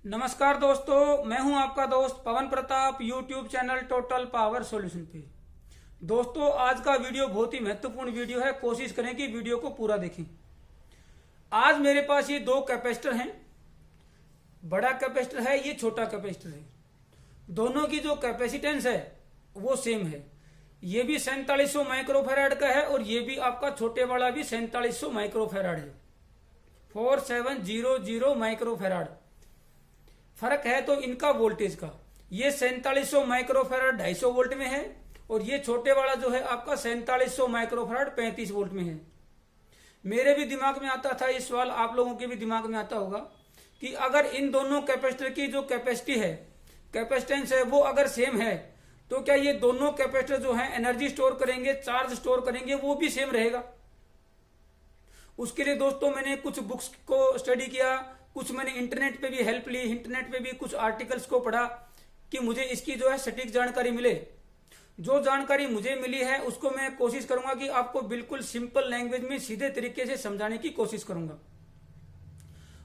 नमस्कार दोस्तों, मैं हूं आपका दोस्त Pawan Pratap YouTube channel total power solution पे। दोस्तों, आज का वीडियो बहुत ही महत्वपूर्ण वीडियो है। कोशिश करें कि वीडियो को पूरा देखें। आज मेरे पास ये दो कैपेसिटर हैं। बड़ा कैपेसिटर है, ये छोटा कैपेसिटर है। दोनों की जो कैपेसिटेंस है वो सेम है। ये भी 4700 माइक्रोफेराड का है और ये भी आपका छोटे वाला भी 4700 माइक्रोफेराड है। 4700 माइक्रोफेराड फर्क है तो इनका वोल्टेज का। ये 4700 माइक्रोफेराड 250 वोल्ट में है और ये छोटे वाला जो है आपका 4700 माइक्रोफेराड 35 वोल्ट में है। मेरे भी दिमाग में आता था ये सवाल, आप लोगों के भी दिमाग में आता होगा कि अगर इन दोनों कैपेसिटर की जो कैपेसिटी है, कैपेसिटेंस है, वो अगर सेम है तो क्या ये दोनों कैपेसिटर जो है एनर्जी स्टोर करेंगे, चार्ज स्टोर करेंगे, वो भी सेम रहेगा? उसके लिए दोस्तों मैंने कुछ बुक्स को स्टडी किया, कुछ मैंने इंटरनेट पे भी हेल्प ली, इंटरनेट पे भी कुछ आर्टिकल्स को पढ़ा कि मुझे इसकी जो है सटीक जानकारी मिले। जो जानकारी मुझे मिली है उसको मैं कोशिश करूंगा कि आपको बिल्कुल सिंपल लैंग्वेज में सीधे तरीके से समझाने की कोशिश करूंगा।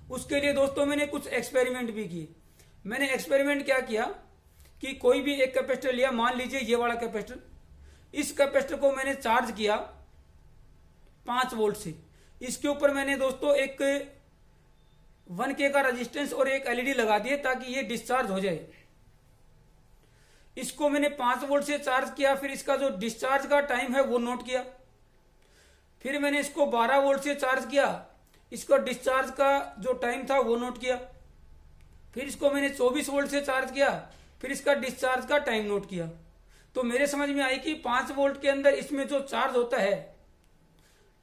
उसके लिए दोस्तों मैंने कुछ एक्सपेरिमेंट भी किए। मैंने एक्सपेरिमेंट क्या किया कि कोई भी एक कैपेसिटर लिया, मान लीजिए ये वाला कैपेसिटर। इस कैपेसिटर को मैंने चार्ज किया 5 वोल्ट से। इसके ऊपर मैंने दोस्तों एक 1K का रेजिस्टेंस और एक एलईडी लगा दिए ताकि ये डिस्चार्ज हो जाए। इसको मैंने 5 वोल्ट से चार्ज किया, फिर इसका जो डिस्चार्ज का टाइम है वो नोट किया। फिर मैंने इसको 12 वोल्ट से चार्ज किया, इसका डिस्चार्ज का जो टाइम था वो नोट किया। फिर इसको मैंने 24 वोल्ट से चार्ज किया, फिर इसका डिस्चार्ज का टाइम नोट किया। तो मेरे समझ में आई कि 5 वोल्ट के अंदर इसमें जो चार्ज होता है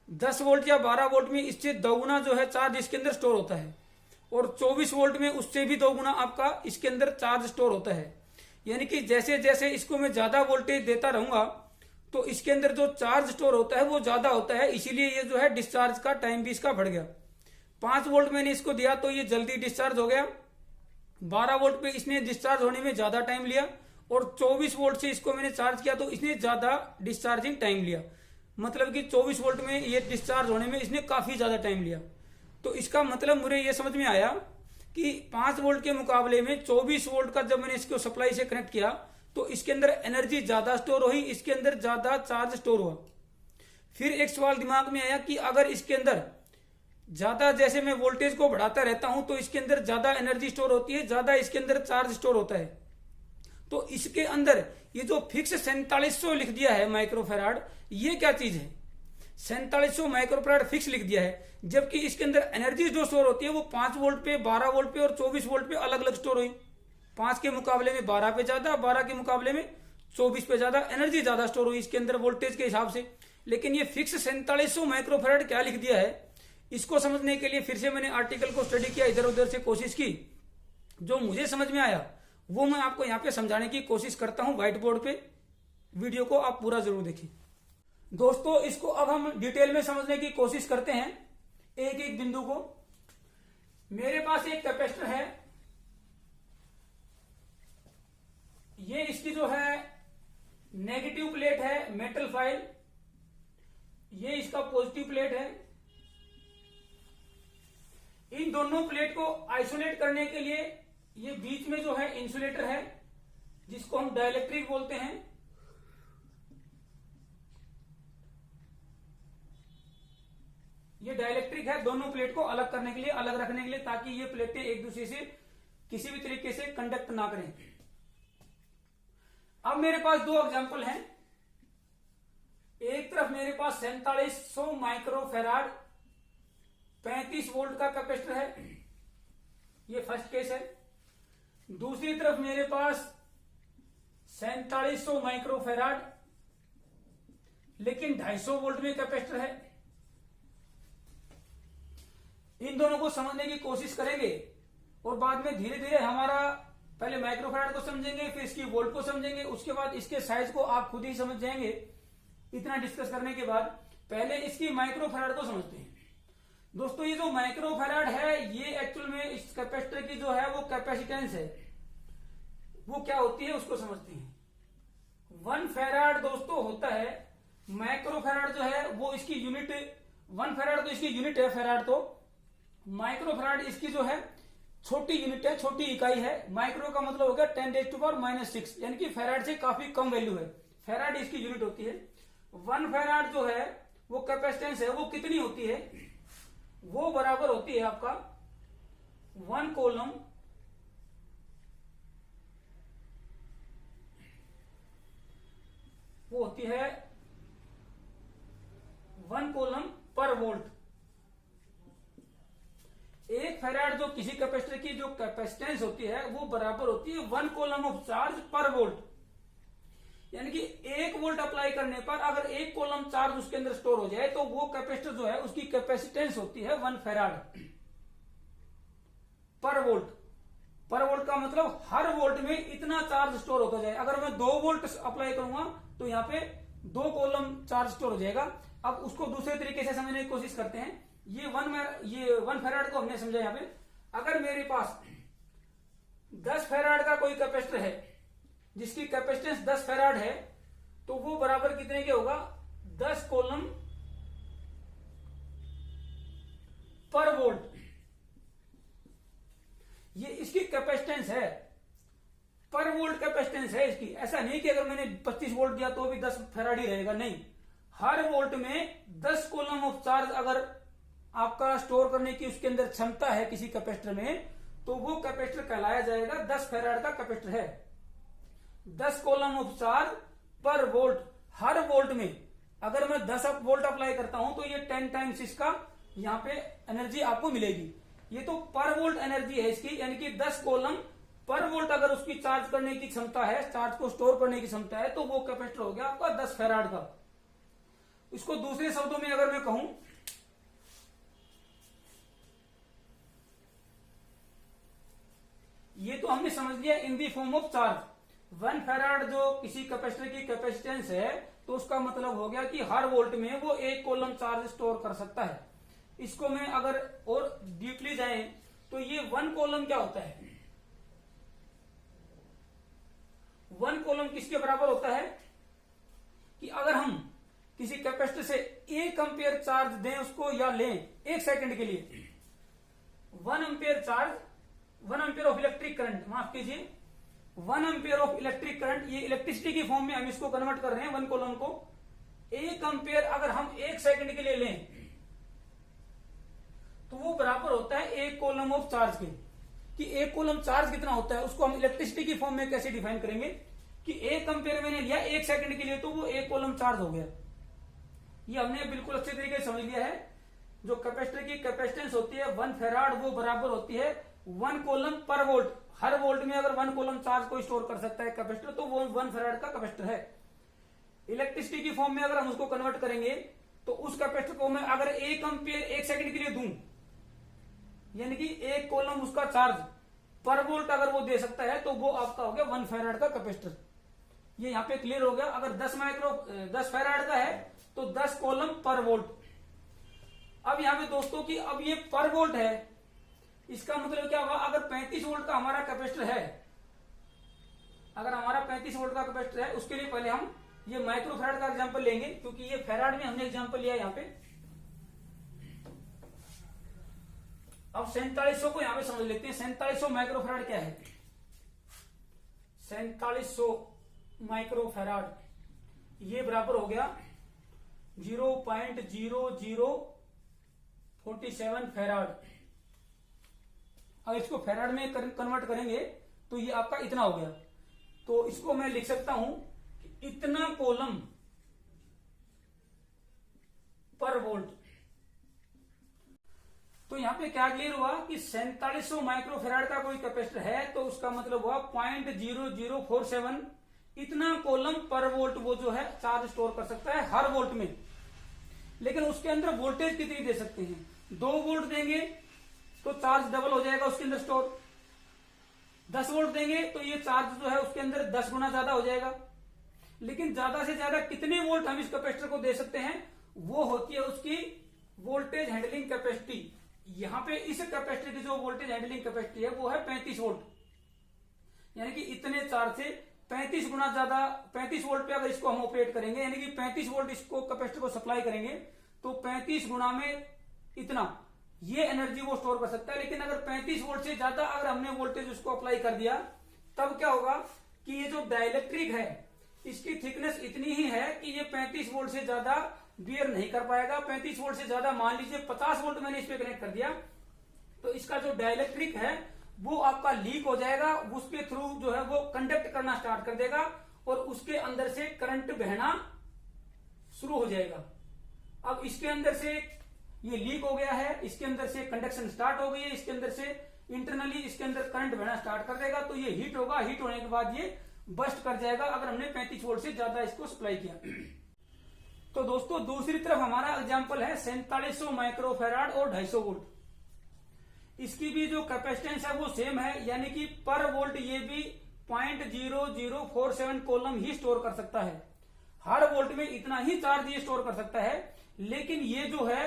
10 वोल्ट या 12 वोल्ट में इससे दोगुना जो है चार्ज इसके अंदर स्टोर होता है, और 24 वोल्ट में उससे भी दोगुना आपका इसके अंदर चार्ज स्टोर होता है। यानी कि जैसे जैसे इसको मैं ज्यादा वोल्टेज देता रहूंगा तो इसके अंदर जो चार्ज स्टोर होता है वो ज्यादा होता है, इसीलिए ये जो है डिस्चार्ज का टाइम भी इसका बढ़ गया। 5 वोल्ट मैंने इसको दिया तो ये जल्दी डिस्चार्ज हो गया। 12 वोल्ट पे इसने डिस्चार्ज होने में ज्यादा टाइम लिया, और 24 वोल्ट से इसको मैंने चार्ज किया तो इसने ज्यादा डिस्चार्जिंग टाइम लिया। मतलब कि 24 वोल्ट में ये डिस्चार्ज होने में इसने काफी ज्यादा टाइम लिया। तो इसका मतलब मुझे ये समझ में आया कि 5 वोल्ट के मुकाबले में 24 वोल्ट का जब मैंने इसको सप्लाई से कनेक्ट किया तो इसके अंदर एनर्जी ज्यादा स्टोर हुई, इसके अंदर ज्यादा चार्ज स्टोर हुआ। फिर एक सवाल दिमाग में आया कि अगर इसके अंदर ज्यादा, जैसे मैं वोल्टेज को बढ़ाता रहता हूं तो इसके अंदर ज्यादा एनर्जी स्टोर होती है, ज्यादा इसके अंदर चार्ज स्टोर होता है, तो इसके अंदर ये जो फिक्स 4700 लिख दिया है माइक्रोफेराड, ये क्या चीज है? 4700 माइक्रोफेराड फिक्स लिख दिया है, जबकि इसके अंदर एनर्जी जो स्टोर होती है वो 5 वोल्ट पे, 12 वोल्ट पे और 24 वोल्ट पे अलग अलग स्टोर हुई। 5 के मुकाबले में 12 पे ज्यादा, 12 के मुकाबले में 24 पे ज्यादा एनर्जी ज्यादा स्टोर हुई इसके अंदर वोल्टेज के हिसाब से। लेकिन ये फिक्स 4700 माइक्रोफेराड क्या लिख दिया है, इसको समझने के लिए फिर से मैंने आर्टिकल को स्टडी किया, इधर उधर से कोशिश की। जो मुझे समझ में आया वो मैं आपको यहाँ पे समझाने की कोशिश करता हूँ व्हाइट बोर्ड पे। वीडियो को आप पूरा जरूर देखिए। दोस्तों, इसको अब हम डिटेल में समझने की कोशिश करते हैं एक एक बिंदु को। मेरे पास एक कैपेसिटर है, ये इसकी जो है नेगेटिव प्लेट है मेटल फाइल, ये इसका पॉजिटिव प्लेट है। इन दोनों प्लेट को आइसोलेट करने के लिए ये बीच में जो है इंसुलेटर है जिसको हम डाइलेक्ट्रिक बोलते हैं। ये डाइलेक्ट्रिक है दोनों प्लेट को अलग करने के लिए, अलग रखने के लिए, ताकि ये प्लेटें एक दूसरे से किसी भी तरीके से कंडक्ट ना करें। अब मेरे पास दो एग्जांपल हैं। एक तरफ मेरे पास 4700 माइक्रोफेराड 35 वोल्ट का कैपेसिटर है, ये फर्स्ट केस है। दूसरी तरफ मेरे पास 4700 माइक्रोफेराड लेकिन 250 वोल्ट में कैपेसिटर है। इन दोनों को समझने की कोशिश करेंगे और बाद में धीरे धीरे हमारा पहले माइक्रोफेराड को समझेंगे, फिर इसकी वोल्ट को समझेंगे, उसके बाद इसके साइज को आप खुद ही समझ जाएंगे। इतना डिस्कस करने के बाद पहले इसकी माइक्रोफेराड को समझते हैं। दोस्तों, ये जो माइक्रोफेराड है ये एक्चुअल में इस कैपेसिटर की जो है वो कैपेसिटेंस है, वो क्या होती है उसको समझते हैं। 1 फेराड दोस्तों होता है, माइक्रोफेराड जो है वो इसकी यूनिट, 1 फेराड तो इसकी यूनिट है फेराड, तो माइक्रोफेराड इसकी जो है छोटी यूनिट है, छोटी इकाई है। माइक्रो का मतलब हो गया 10⁻⁻⁶, यानी कि फेराड से काफी कम वैल्यू है। फेराड इसकी यूनिट होती है। 1 फेराड जो है वो कैपेसिटेंस है, वो कितनी होती है, वो बराबर होती है आपका 1 कूलम वो होती है 1 कूलम पर वोल्ट। एक फेराड जो किसी कैपेसिटर की जो कैपेसिटेंस होती है वो बराबर होती है 1 कूलम ऑफ चार्ज पर वोल्ट। यानी कि 1 वोल्ट अप्लाई करने पर अगर 1 कूलम चार्ज उसके अंदर स्टोर हो जाए तो वो कैपेसिटर जो है उसकी कैपेसिटेंस होती है 1 फेराड पर वोल्ट। पर वोल्ट का मतलब हर वोल्ट में इतना चार्ज स्टोर होता जाए। अगर मैं 2 वोल्ट अप्लाई करूंगा तो यहाँ पे 2 कूलम चार्ज स्टोर हो जाएगा। अब उसको दूसरे तरीके से समझने की कोशिश करते हैं। ये 1 फेराड को हमने समझा। यहाँ पे अगर मेरे पास 10 फेराड का कोई कैपेसिटर है जिसकी कैपेसिटेंस 10 फेराड है तो वो बराबर कितने के होगा, 10 कूलम पर वोल्ट। ये इसकी कैपेसिटेंस है, पर वोल्ट कैपेसिटेंस है इसकी। ऐसा नहीं कि अगर मैंने 25 वोल्ट दिया तो भी 10 फेराड ही रहेगा, नहीं। हर वोल्ट में 10 कूलम ऑफ चार्ज अगर आपका स्टोर करने की उसके अंदर क्षमता है किसी कैपेसिटर में तो वो कैपेसिटर कहलाया जाएगा 10 फेराड का कैपेसिटर है। 10 कूलम ऑफ चार्ज पर वोल्ट। हर वोल्ट में अगर मैं 10 वोल्ट अप्लाई करता हूं तो ये 10 टाइम्स इसका यहाँ पे एनर्जी आपको मिलेगी। ये तो पर वोल्ट एनर्जी है इसकी, यानी कि 10 कूलम पर वोल्ट अगर उसकी चार्ज करने की क्षमता है, चार्ज को स्टोर करने की क्षमता है, तो वो कैपेसिटर हो गया आपका 10 फेराड का। इसको दूसरे शब्दों में अगर मैं कहूं, ये तो हमने समझ लिया in the form of charge. 1 farad जो किसी कैपेसिटर की कैपेसिटेंस है तो उसका मतलब हो गया कि हर वोल्ट में वो 1 कूलम चार्ज स्टोर कर सकता है। इसको मैं अगर और डीपली जाए तो ये 1 कूलम क्या होता है, 1 कूलम किसके बराबर होता है कि अगर हम किसी कैपेसिटर से 1 एम्पियर चार्ज दें उसको या लें 1 सेकंड के लिए, 1 ampere charge, 1 ampere of electric current, माफ कीजिए 1 एम्पियर ऑफ इलेक्ट्रिक करंट, ये इलेक्ट्रिसिटी की फॉर्म में हम इसको कन्वर्ट कर रहे हैं 1 कूलम को। 1 एम्पियर अगर हम 1 सेकंड के लिए लें तो वो बराबर होता है 1 कूलम ऑफ चार्ज के। कि 1 कूलम चार्ज कितना होता है उसको हम इलेक्ट्रिसिटी की फॉर्म में कैसे डिफाइन करेंगे कि 1 एम्पियर मैंने लिया 1 सेकंड के लिए तो वो 1 कूलम चार्ज हो गया। ये हमने बिल्कुल अच्छे तरीके से समझ लिया है। जो कैपेसिटर की कैपेसिटेंस होती है 1 फेराड वो बराबर होती है 1 कूलम पर वोल्ट। हर वोल्ट में अगर 1 कूलम चार्ज को स्टोर कर सकता है कैपेसिटर तो वो 1 फेराड का कैपेसिटर है। इलेक्ट्रिसिटी की फॉर्म में अगर हम उसको कन्वर्ट करेंगे तो उस कैपेसिटर को मैं अगर 1 एम्पियर 1 सेकंड के लिए दूं, यानी कि 1 कूलम उसका चार्ज पर वोल्ट अगर वो दे सकता है तो वो आपका हो गया 1 फेराड का कैपेसिटर। ये यहाँ पे क्लियर हो गया। अगर 10 फेराड का है तो 10 कूलम पर वोल्ट। अब यहाँ पे दोस्तों की अब ये पर वोल्ट है, इसका मतलब क्या हुआ, अगर 35 वोल्ट का हमारा कैपेसिटर है, अगर हमारा 35 वोल्ट का कैपेसिटर है, उसके लिए पहले हम ये माइक्रो फेराड का एग्जांपल लेंगे क्योंकि ये फेराड में हमने एग्जांपल लिया यहाँ पे। अब 4700 को यहां पे समझ लेते हैं। 4700 माइक्रो फेराड क्या है, 4700 माइक्रो फेराड ये बराबर हो गया 0.0047 फेराड। अब इसको फेराड में कन्वर्ट करेंगे तो ये आपका इतना हो गया। तो इसको मैं लिख सकता हूं कि इतना कूलम पर वोल्ट। तो यहां पे क्या क्लियर हुआ कि 4700 माइक्रो फेराड का कोई कैपेसिटर है तो उसका मतलब हुआ 0.0047 इतना कूलम पर वोल्ट वो जो है चार्ज स्टोर कर सकता है हर वोल्ट में। लेकिन उसके अंदर वोल्टेज कितनी दे सकते हैं, 2 वोल्ट देंगे तो चार्ज डबल हो जाएगा उसके अंदर स्टोर। 10 वोल्ट देंगे तो ये चार्ज जो है उसके अंदर 10 गुना ज्यादा हो जाएगा। लेकिन ज्यादा से ज्यादा कितने वोल्ट हम इस कैपेसिटर को दे सकते हैं, वो होती है उसकी वोल्टेज हैंडलिंग कैपेसिटी। यहां पे इस कैपेसिटर की जो वोल्टेज हैंडलिंग कैपेसिटी है वो है 35 वोल्ट, यानी कि इतने चार्ज से 35 गुना ज्यादा 35 वोल्ट पे अगर इसको हम ऑपरेट करेंगे, यानी कि 35 वोल्ट इसको कैपेसिटर को सप्लाई करेंगे तो 35 गुना में इतना, ये एनर्जी वो स्टोर कर सकता है। लेकिन अगर 35 वोल्ट से ज्यादा अगर हमने वोल्टेज उसको अप्लाई कर दिया, तब क्या होगा कि ये जो डाइलेक्ट्रिक है इसकी थिकनेस इतनी ही है कि ये 35 वोल्ट से ज्यादा बियर नहीं कर पाएगा। 35 वोल्ट से ज्यादा, मान लीजिए 50 वोल्ट मैंने इस पे कनेक्ट कर दिया, तो इसका जो डाइलेक्ट्रिक है वो आपका लीक हो जाएगा, उसके थ्रू जो है वो कंडक्ट करना स्टार्ट कर देगा और उसके अंदर से करंट बहना शुरू हो जाएगा। अब इसके अंदर से ये लीक हो गया है, इसके अंदर से कंडक्शन स्टार्ट हो गई है, इसके अंदर से इंटरनली इसके अंदर करंट बहना स्टार्ट कर देगा, तो ये हीट होगा, हीट होने के बाद ये बस्ट कर जाएगा अगर हमने 35 वोल्ट से ज्यादा इसको सप्लाई किया। तो दोस्तों दूसरी तरफ हमारा एग्जांपल है 4700 माइक्रोफेराड और 250 वोल्ट। इसकी भी जो कैपेसिटेंस है वो सेम है, यानी कि पर वोल्ट ये भी 0.0047 कोलम ही स्टोर कर सकता है। हर वोल्ट में इतना ही चार्ज ये स्टोर कर सकता है, लेकिन ये जो है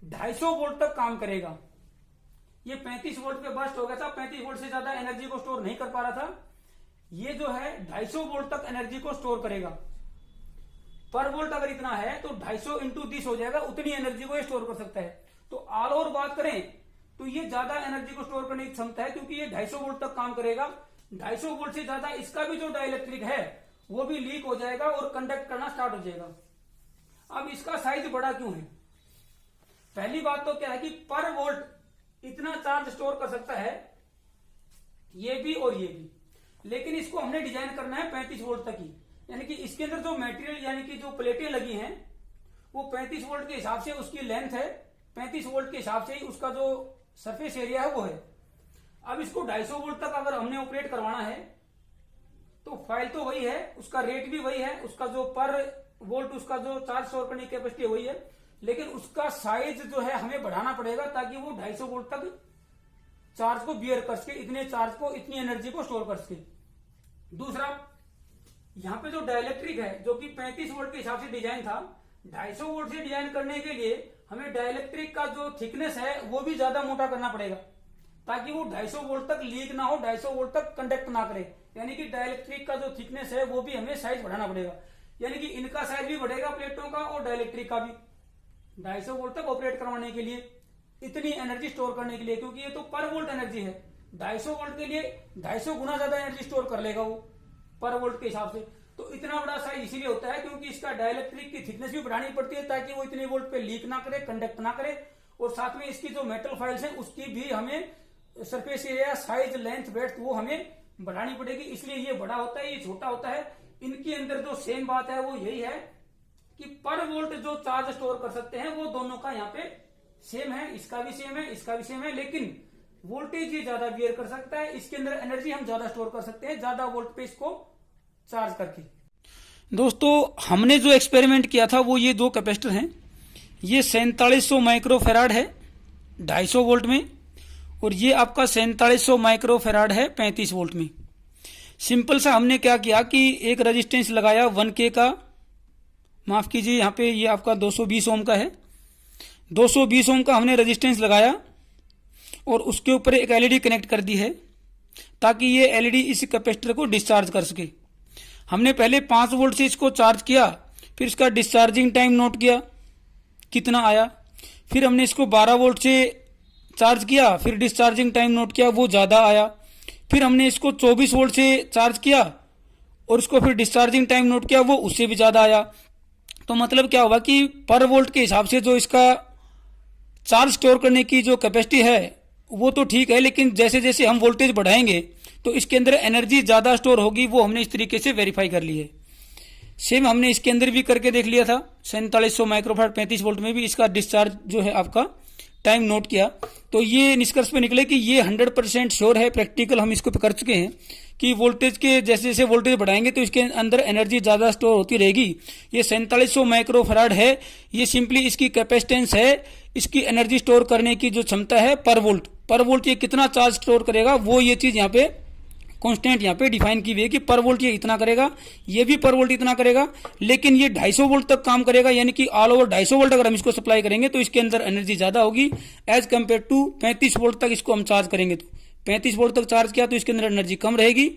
250 वोल्ट तक काम करेगा। ये 35 वोल्ट पे बस्ट हो गया था, 35 वोल्ट से ज्यादा एनर्जी को स्टोर नहीं कर पा रहा था। ये जो है 250 वोल्ट तक एनर्जी को स्टोर करेगा। पर वोल्ट अगर इतना है तो 250 इंटू 30 हो जाएगा, उतनी एनर्जी को ये स्टोर कर सकता है। तो ऑल ओवर बात करें तो ये ज्यादा एनर्जी को स्टोर करने की क्षमता है, क्योंकि ये 250 वोल्ट तक काम करेगा। 250 वोल्ट से ज्यादा इसका भी जो डाइलेक्ट्रिक है वो भी लीक हो जाएगा और कंडक्ट करना स्टार्ट हो जाएगा। अब इसका साइज बड़ा क्यों है? पहली बात तो क्या है कि पर वोल्ट इतना चार्ज स्टोर कर सकता है, ये भी और ये भी, लेकिन इसको हमने डिजाइन करना है 35 वोल्ट तक ही। यानी कि इसके अंदर जो मटेरियल यानी कि जो प्लेटें लगी हैं वो 35 वोल्ट के हिसाब से उसकी लेंथ है, 35 वोल्ट के हिसाब से ही उसका जो सरफेस एरिया है वो है। अब इसको 250 वोल्ट तक अगर हमने ऑपरेट करवाना है तो फाइल तो वही है, उसका रेट भी वही है, उसका जो पर वोल्ट उसका जो चार्ज स्टोर करने की कैपेसिटी वही है, लेकिन उसका साइज जो है हमें बढ़ाना पड़ेगा ताकि वो 250 वोल्ट तक चार्ज को बियर कर सके, इतने चार्ज को, इतनी एनर्जी को स्टोर कर सके। दूसरा, यहाँ पे जो डाइलेक्ट्रिक है जो कि 35 वोल्ट के हिसाब से डिजाइन था, 250 वोल्ट से डिजाइन करने के लिए हमें डाइलेक्ट्रिक का जो थिकनेस है वो भी ज्यादा मोटा करना पड़ेगा ताकि वो 250 वोल्ट तक लीक ना हो, 250 वोल्ट तक कंडक्ट ना करे। यानी कि डाइलेक्ट्रिक का जो थिकनेस है वो भी हमें साइज बढ़ाना पड़ेगा, यानी कि इनका साइज भी बढ़ेगा प्लेटों का और डाइलेक्ट्रिक का भी 250 वोल्ट तक ऑपरेट करवाने के लिए, इतनी एनर्जी स्टोर करने के लिए, क्योंकि ये तो पर वोल्ट एनर्जी है। 250 वोल्ट के लिए 250 गुना ज्यादा एनर्जी स्टोर कर लेगा वो पर वोल्ट के हिसाब से। तो इतना बड़ा साइज इसीलिए होता है क्योंकि इसका डाइलेक्ट्रिक की थिकनेस भी बढ़ानी पड़ती है ताकि वो इतने वोल्ट पे लीक ना करे, कंडक्ट ना करे, और साथ में इसकी जो मेटल फाइल्स हैं उसकी भी हमें surface area, size, length, breadth वो हमें बढ़ानी पड़ेगी। इसलिए ये बड़ा होता है, ये छोटा होता है। इनके अंदर जो सेम बात है वो यही है कि पर वोल्ट जो चार्ज स्टोर कर सकते हैं वो दोनों का यहाँ पे सेम है, इसका भी सेम है, इसका भी सेम है, लेकिन वोल्टेज ये ज्यादा बियर कर सकता है, इसके अंदर एनर्जी हम ज्यादा स्टोर कर सकते हैं ज्यादा वोल्ट पे इसको चार्ज करके। दोस्तों हमने जो एक्सपेरिमेंट किया था वो ये दो कैपेसिटर हैं, ये 4700 माइक्रोफेराड है 250 वोल्ट में, और ये आपका 4700 माइक्रोफेराड है 35 वोल्ट में। सिंपल सा हमने क्या किया कि एक रेजिस्टेंस लगाया 1K का, माफ कीजिए यहाँ पे ये आपका 220 ओम का है, 220 ओम का हमने रेजिस्टेंस लगाया और उसके ऊपर एक एलईडी कनेक्ट कर दी है ताकि ये एलईडी इस कैपेसिटर को डिस्चार्ज कर सके। हमने पहले 5 वोल्ट से इसको चार्ज किया, फिर इसका डिस्चार्जिंग टाइम नोट किया कितना आया, फिर हमने इसको 12 वोल्ट से चार्ज किया, फिर डिस्चार्जिंग टाइम नोट किया वो ज़्यादा आया, फिर हमने इसको 24 वोल्ट से चार्ज किया और इसको फिर डिस्चार्जिंग टाइम नोट किया वो उससे भी ज़्यादा आया। तो मतलब क्या होगा कि पर वोल्ट के हिसाब से जो इसका चार्ज स्टोर करने की जो कैपेसिटी है वो तो ठीक है, लेकिन जैसे जैसे हम वोल्टेज बढ़ाएंगे तो इसके अंदर एनर्जी ज़्यादा स्टोर होगी, वो हमने इस तरीके से वेरीफाई कर ली है। सेम हमने इसके अंदर भी करके देख लिया था 4700 माइक्रोफेराड 35 वोल्ट में भी इसका डिस्चार्ज जो है आपका टाइम नोट किया, तो ये निष्कर्ष पे निकले कि ये 100% श्योर है, प्रैक्टिकल हम इसको कर चुके हैं कि वोल्टेज के जैसे जैसे वोल्टेज बढ़ाएंगे तो इसके अंदर एनर्जी ज़्यादा स्टोर होती रहेगी। ये 4700 माइक्रोफेराड है, ये सिंपली इसकी कैपेसिटेंस है, इसकी एनर्जी स्टोर करने की जो क्षमता है पर वोल्ट ये कितना चार्ज स्टोर करेगा वो ये चीज़ यहाँ पे कांस्टेंट यहाँ पे डिफाइन की हुई है कि पर वोल्ट ये इतना करेगा, ये भी पर वोल्ट इतना करेगा, लेकिन ये 250 वोल्ट तक काम करेगा, यानी कि ऑल ओवर 250 वोल्ट अगर हम इसको सप्लाई करेंगे तो इसके अंदर एनर्जी ज्यादा होगी एज कम्पेयर टू 35 वोल्ट तक इसको हम चार्ज करेंगे। तो 35 वोल्ट तक चार्ज किया तो इसके अंदर एनर्जी कम रहेगी,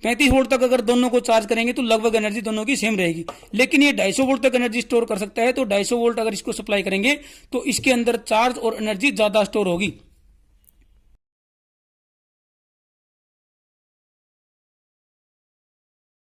35 वोल्ट तक अगर दोनों को चार्ज करेंगे तो लगभग एनर्जी दोनों की सेम रहेगी। लेकिन ये 250 वोल्ट तक एनर्जी स्टोर कर सकता है, तो 250 वोल्ट अगर इसको सप्लाई करेंगे तो इसके अंदर चार्ज और एनर्जी ज्यादा स्टोर होगी।